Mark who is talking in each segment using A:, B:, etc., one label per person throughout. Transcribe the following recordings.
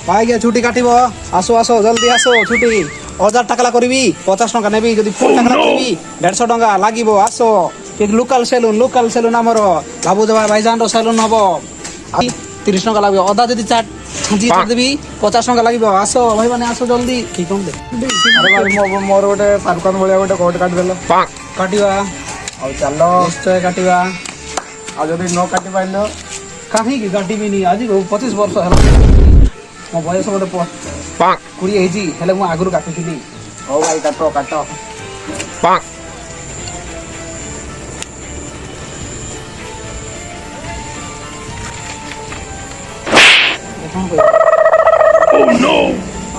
A: ভাই গিয়ে ছুটি কাটিব আসো আসো জলদি আসো ছুটি 1000 টাকা করবি 50 টাকা নেবি যদি ফুল টাকা করবি 150 টাকা লাগিব আসো লোকাল সেলুন আমার বাবু দেবা ভাইজানর সেলুন হব 30 টাকা লাগবে অদা যদি চাট ছাঁচি দেবি 50 টাকা লাগিব আসো ভাই মানে আসো জলদি কি কম দে
B: আরে ভাই মোর গোটে শাহরুখ ভଳିଆ ଗୋଟେ କୋଟ କାଟିଦେଲ
A: କାଟିବା
B: ଆଉ ଚାଲ
A: ନିଶ୍ଚୟ କାଟିବା
B: ଆଉ ଯଦି ନ କାଟି ପାରିଲ
A: କାହିଁକି କାଟିବିନି ଆଜି 25 ବର୍ଷ ହେଲା ମୋ ବୟସ ଗୋଟେ 20 ହେଇଛି ହେଲେ ମୁଁ ଆଗରୁ କାଟୁଥିଲି
B: ହଉ ଭାଇ କାଟ କାଟ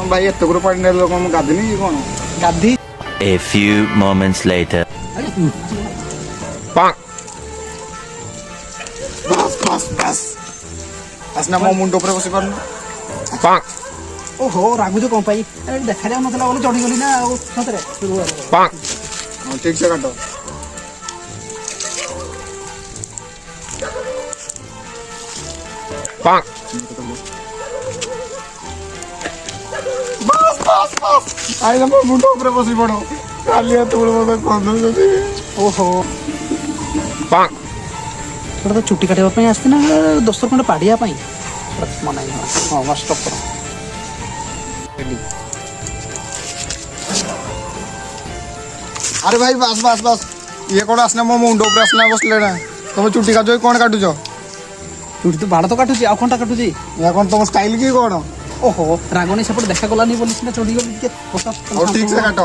B: ଭାଇ ଏତେ ଗୁରୁ ପାଣି ନେଲେ କଣ ମୁଁ ଗାଧିନି କି କଣ
A: ଗାଧି
C: A few moments later.
B: ବାସ୍ ବାସ୍ ବାସ୍ ଆସିନା ମୋ ମୁଣ୍ଡ ଉପରେ ବସି ପାରୁନି
A: ଓହୋ ରାଗୁଛୁ କଣ ପାଇଁ ଦେଖାଯାଉନଥିଲା ବୋଲି ଚଢିଗଲି ନା ଆଉ ସତରେ
B: ହଁ ଠିକ ସେ କାଟ ଆଇନା ମୋ ମୁଣ୍ଡ ଉପରେ ବସି ପଡ କାଲି ଏତେବେଳେ ମତେ କନ୍ଦଉଛନ୍ତି
A: ଓହୋ ସେଟା ତ ଚୁଟି କାଟିବା ପାଇଁ ଆସିଛି ନା ଦୋସ୍ତ ଖଣ୍ଡେ ପାଡ଼ିବା ପାଇଁ ମନେ ହଁ ମଷ୍ଟ କର
B: ଆରେ ଭାଇ ବାସ୍ ବାସ୍ ବାସ୍ ଇଏ କଣ ଆସିନା ମୋ ମୁଣ୍ଡ ଉପରେ ଆସିନା ବସିଲେ ନା ତମେ ଚୁଟି କାଟୁଛ କଣ କାଟୁଛ
A: ଚୁଟି ତ ବାଡ଼ ତ କାଟୁଛି ଆଉ କଣଟା କାଟୁଛି
B: ଏହା କଣ ତମ ଷ୍ଟାଇଲ କି କଣ
A: ଓହୋ ରାଗଣି ସେପଟେ ଦେଖା ଗଲାନି ବୋଲି ସିନା ଚଢିଗଲି ଟିକେ
B: ହଉ ଠିକ ସେ କାଟ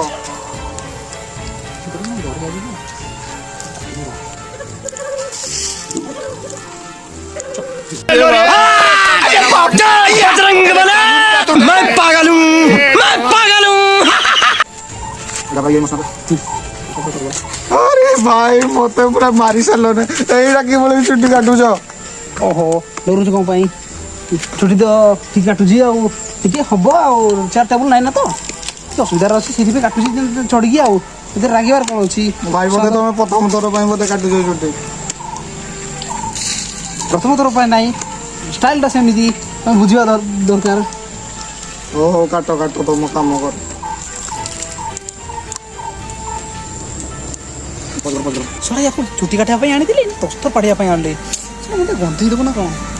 C: मैं पागल हूँ
B: अरे भाई मत पूरा मारी सारे यही कि चुटी काटुच
A: ओहो डरुଛୁ କଣ ପାଇଁ ଚୁଟି ତ ଠିକ କାଟୁଛି ଆଉ ଟିକେ ହବ ଆଉ ଚେୟାର ଟେବୁଲ ନାହିଁ ନା ତ ଅସୁବିଧାରେ ଅଛି ସେଥିପାଇଁ କାଟୁଛି ଚଢିକି ଆଉ ଏଥିରେ ରାଗିବାର କଣ ଅଛି
B: भाई बोधे तुम प्रथम थर बोधे काटुच चुटी
A: ପ୍ରଥମ ଥର ପାଇଁ ନାହିଁ ଷ୍ଟାଇଲଟା ସେମିତି ତମେ ବୁଝିବା ଦରକାର
B: ओहो काट काट तुम काम कर
A: ଶୁଣା ଚୁଟି କାଟିବା ପାଇଁ ଆଣିଥିଲି ଦୋସ୍ତ ପାଡ଼ିବା ପାଇଁ ଆଣିଲି ମୋତେ ଗନ୍ଧେଇ ଦେବ ନା କଣ